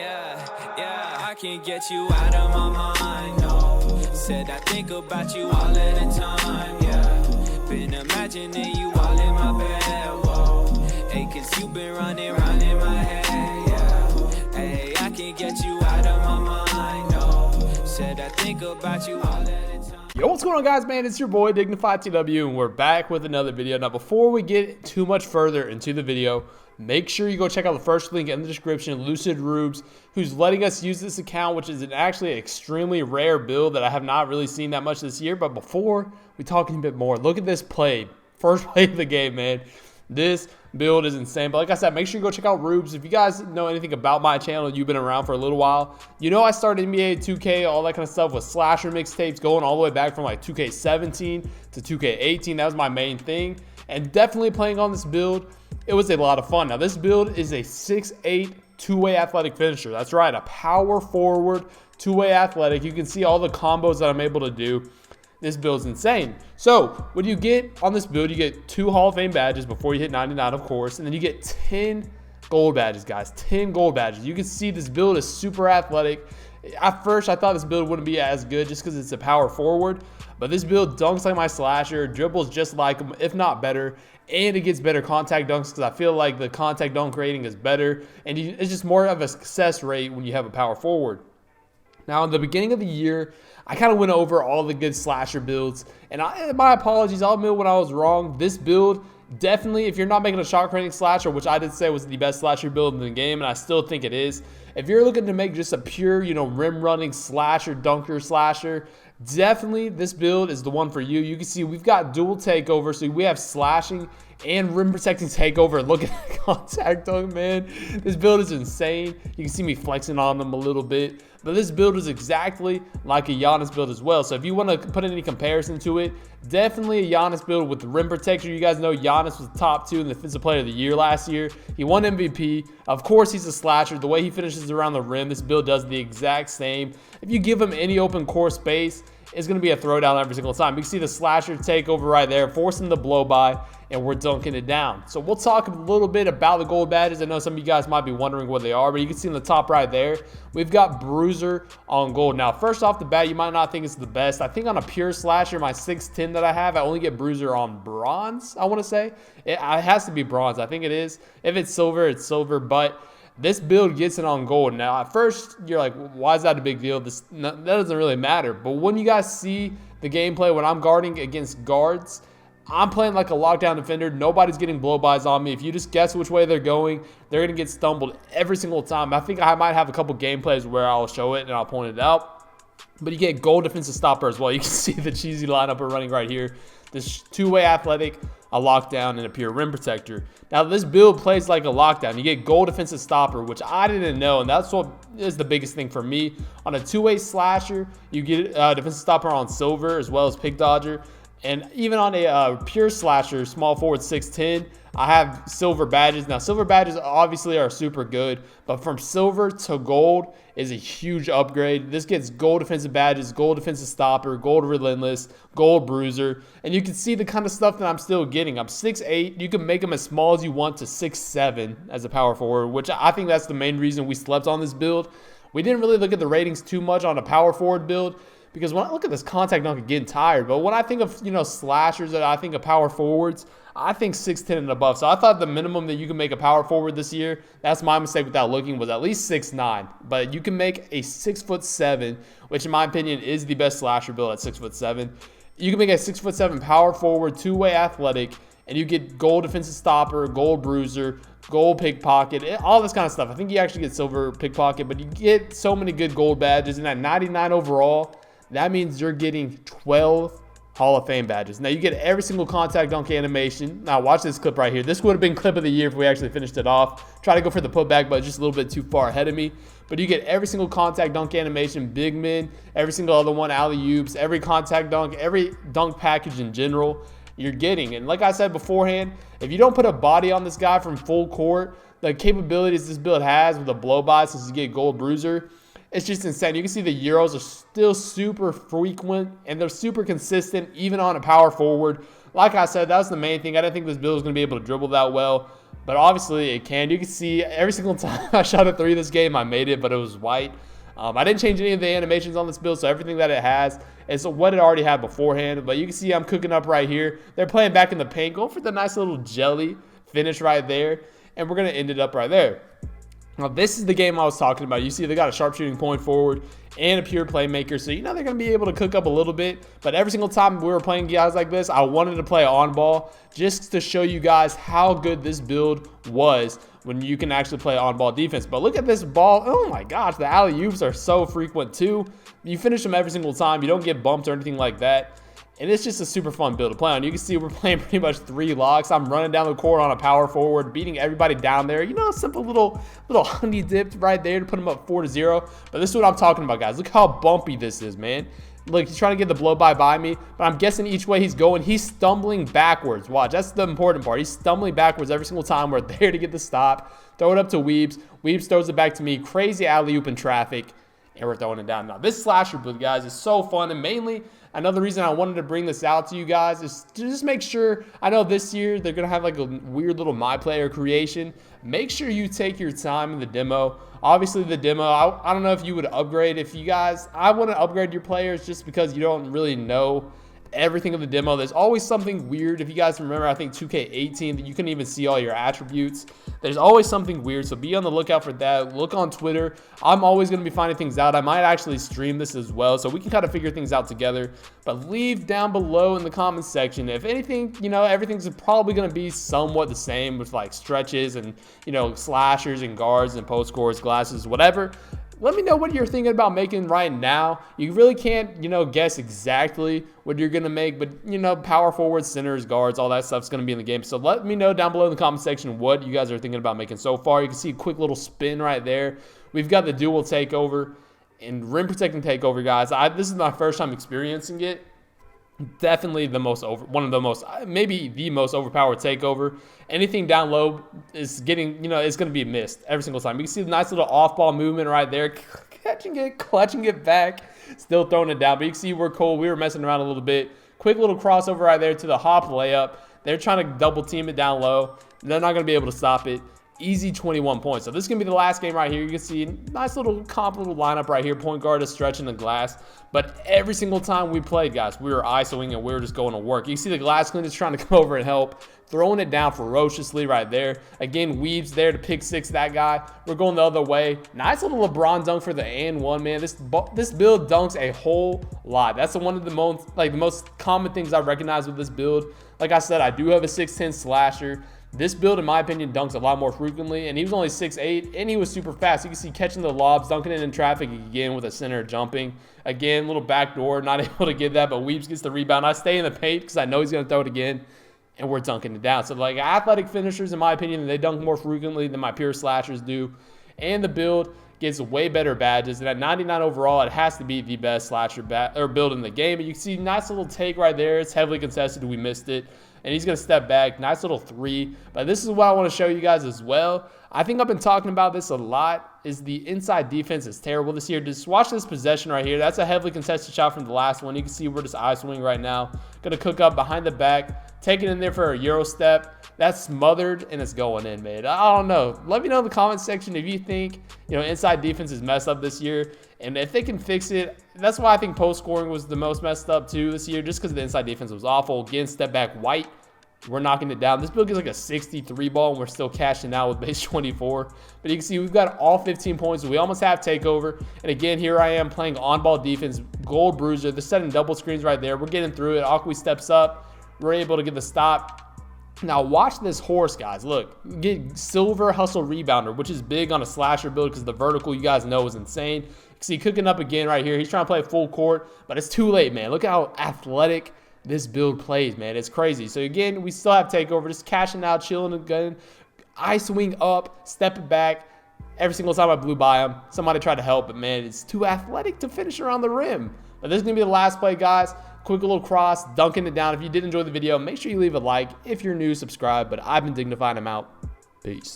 Yeah, I can't get you out of my mind, no. Said I think about you all of the time, yeah. Been imagining you all in my bed, whoa. Hey, cause you been running round in my head, yeah. Hey, I can't get you out of my mind, no. Said I think about you all of the time. Yo, what's going on, guys, man? It's your boy Dignified TW, and we're back with another video. Now, before we get too much further into the video, make sure you go check out the first link in the description, Lucid Rubes, who's letting us use this account, which is actually an extremely rare build that I have not really seen that much this year. But before we talk a bit more, look at this play. First play of the game, man. This build is insane. But like I said, make sure you go check out Rubes. If you guys know anything about my channel, you've been around for a little while, you know I started NBA 2K, all that kind of stuff with slasher mixtapes going all the way back from like 2K17 to 2K18. That was my main thing. And definitely playing on this build, it was a lot of fun. Now, this build is a 6'8", two-way athletic finisher. That's right, a power forward, two-way athletic. You can see all the combos that I'm able to do. This build's insane. So, what you get on this build, you get 2 Hall of Fame badges before you hit 99, of course, and then you get 10 gold badges, guys. 10 gold badges. You can see this build is super athletic. At first, I thought this build wouldn't be as good just because it's a power forward, but this build dunks like my slasher, dribbles just like him, if not better, and it gets better contact dunks because I feel like the contact dunk rating is better, and it's just more of a success rate when you have a power forward. Now, in the beginning of the year, I kind of went over all the good slasher builds, and my apologies, I'll admit when I was wrong. This build, definitely, if you're not making a shot creating slasher, which I did say was the best slasher build in the game, and I still think it is, if you're looking to make just a pure, rim running slasher, dunker slasher, definitely this build is the one for you. You can see we've got dual takeover, so we have slashing and rim protecting takeover. Look at the contact dunk, man. This build is insane. You can see me flexing on them a little bit, but this build is exactly like a Giannis build as well. So if you want to put any comparison to it, definitely a Giannis build with the rim protector. You guys know Giannis was top 2 in the Defensive Player of the Year last year. He won MVP. Of course, he's a slasher. The way he finishes around the rim, this build does the exact same. If you give him any open court space, it's going to be a throwdown every single time. You can see the slasher takeover right there, forcing the blow by, and we're dunking it down. So we'll talk a little bit about the gold badges. I know some of you guys might be wondering what they are, but you can see in the top right there, we've got Bruiser on gold. Now, first off the bat, you might not think it's the best. I think on a pure slasher, my 6'10" that I have, I only get Bruiser on bronze, I want to say. It has to be bronze. I think it is. If it's silver, but this build gets it on gold. Now, at first, you're like, why is that a big deal? That doesn't really matter. But when you guys see the gameplay, when I'm guarding against guards, I'm playing like a lockdown defender. Nobody's getting blow-bys on me. If you just guess which way they're going, they're going to get stumbled every single time. I think I might have a couple gameplays where I'll show it and I'll point it out. But you get gold defensive stopper as well. You can see the cheesy lineup we're running right here. This two-way athletic, a lockdown, and a pure rim protector. Now, this build plays like a lockdown. You get gold defensive stopper, which I didn't know, and that's what is the biggest thing for me. On a two-way slasher, you get defensive stopper on silver as well as pick dodger. And even on a pure slasher, small forward 6'10", I have silver badges. Now, silver badges obviously are super good, but from silver to gold is a huge upgrade. This gets gold defensive badges, gold defensive stopper, gold relentless, gold bruiser, and you can see the kind of stuff that I'm still getting. I'm 6'8". You can make them as small as you want to 6'7" as a power forward, which I think that's the main reason we slept on this build. We didn't really look at the ratings too much on a power forward build, because when I look at this contact dunk, I'm getting tired. But when I think of, slashers, that I think of power forwards, I think 6'10" and above. So I thought the minimum that you can make a power forward this year, that's my mistake without looking, was at least 6'9". But you can make a 6'7", which in my opinion is the best slasher build at 6'7". You can make a 6'7" power forward, two-way athletic, and you get gold defensive stopper, gold bruiser, gold pickpocket, all this kind of stuff. I think you actually get silver pickpocket, but you get so many good gold badges. And at 99 overall, that means you're getting 12 Hall of Fame badges. Now, you get every single contact dunk animation. Now, watch this clip right here. This would have been clip of the year if we actually finished it off. Try to go for the putback, but just a little bit too far ahead of me. But you get every single contact dunk animation, big men, every single other one, alley-oops, every contact dunk, every dunk package in general you're getting. And like I said beforehand, if you don't put a body on this guy from full court, the capabilities this build has with the blow-by, since you get gold bruiser, it's just insane. You can see the Euros are still super frequent, and they're super consistent, even on a power forward. Like I said, that was the main thing. I didn't think this build was going to be able to dribble that well. but obviously it can. You can see every single time I shot a 3 this game, I made it, but it was white. I didn't change any of the animations on this build, so everything that it has is what it already had beforehand. But you can see I'm cooking up right here. They're playing back in the paint, going for the nice little jelly finish right there, and we're going to end it up right there. Now, this is the game I was talking about. You see they got a sharpshooting point forward and a pure playmaker, so you know they're going to be able to cook up a little bit. But every single time we were playing guys like this, I wanted to play on ball just to show you guys how good this build was when you can actually play on ball defense. But look at this ball. Oh my gosh, the alley-oops are so frequent too. You finish them every single time. You don't get bumped or anything like that. And it's just a super fun build to play on. You can see we're playing pretty much 3 locks. I'm running down the court on a power forward, beating everybody down there. You know, a simple little honey dip right there to put them up 4-0. But this is what I'm talking about, guys. Look how bumpy this is, man. Look, he's trying to get the blow by me, but I'm guessing each way he's going, he's stumbling backwards. Watch, that's the important part. He's stumbling backwards every single time. We're there to get the stop. Throw it up to Weebs. Weebs throws it back to me. Crazy alley-oop in traffic, and we're throwing it down. Now, this slasher build, guys, is so fun, and mainly another reason I wanted to bring this out to you guys is to just make sure, I know this year they're going to have like a weird little MyPlayer creation. Make sure you take your time in the demo. Obviously the demo, I don't know if you would upgrade. If you guys, I wouldn't upgrade your players just because you don't really know everything of the demo. There's always something weird. If you guys remember, I think 2K18, that you couldn't even see all your attributes. There's always something weird, so be on the lookout for that. Look on Twitter. I'm always going to be finding things out. I might actually stream this as well, so we can kind of figure things out together. But leave down below in the comments section if anything, you know, everything's probably going to be somewhat the same with like stretches and, you know, slashers and guards and post scores, glasses, whatever. Let me know what you're thinking about making right now. You really can't, you know, guess exactly what you're going to make, but, you know, power forwards, centers, guards, all that stuff's going to be in the game. So let me know down below in the comment section what you guys are thinking about making so far. You can see a quick little spin right there. We've got the dual takeover and rim protecting takeover, guys. This is my first time experiencing it. Definitely one of the most, maybe the most overpowered takeover. Anything down low is getting, you know, it's going to be missed every single time. You can see the nice little off-ball movement right there, catching it, clutching it back, still throwing it down. But you can see we're cool. We were messing around a little bit. Quick little crossover right there to the hop layup. They're trying to double team it down low. They're not going to be able to stop it. Easy 21 points. So this is going to be the last game right here. You can see nice little lineup right here. Point guard is stretching the glass. But every single time we played, guys, we were ISOing and we were just going to work. You see the glass clean is trying to come over and help. Throwing it down ferociously right there. Again, Weeb's there to pick 6 that guy. We're going the other way. Nice little LeBron dunk for the and one, man. This build dunks a whole lot. That's one of the most common things I recognize with this build. Like I said, I do have a 6'10 slasher. This build, in my opinion, dunks a lot more frequently, and he was only 6'8", and he was super fast. You can see catching the lobs, dunking it in traffic again with a center jumping. Again, little backdoor, not able to get that, but Weebs gets the rebound. I stay in the paint because I know he's going to throw it again, and we're dunking it down. So, like, athletic finishers, in my opinion, they dunk more frequently than my pure slashers do, and the build gets way better badges, and at 99 overall, it has to be the best slasher build in the game. And you can see nice little take right there. It's heavily contested. We missed it. And he's going to step back. Nice little 3. But this is what I want to show you guys as well. I think I've been talking about this a lot, is the inside defense is terrible this year. Just watch this possession right here. That's a heavily contested shot from the last one. You can see we're just eye-swing right now. Going to cook up behind the back. Take it in there for a Euro step. That's smothered, and it's going in, man. I don't know. Let me know in the comment section if you think, you know, inside defense is messed up this year. And if they can fix it, that's why I think post scoring was the most messed up too this year, just because the inside defense was awful. Again, step back white. We're knocking it down. This build gets like a 63 ball, and we're still cashing out with base 24. But you can see we've got all 15 points. We almost have takeover. And again, here I am playing on-ball defense, gold bruiser. They're setting double screens right there. We're getting through it. Akwi steps up. We're able to get the stop. Now watch this horse, guys. Look, get silver hustle rebounder, which is big on a slasher build because the vertical, you guys know, is insane. You see cooking up again right here. He's trying to play full court, but it's too late, man. Look how athletic this build plays, man. It's crazy. So again, we still have takeover, just cashing out, chilling again. I swing up, stepping back. Every single time I blew by him, somebody tried to help, but man, it's too athletic to finish around the rim. But this is gonna be the last play, guys. Quick little cross, dunking it down. If you did enjoy the video, make sure you leave a like. If you're new, subscribe. But I've been Dignified. I'm out. Peace.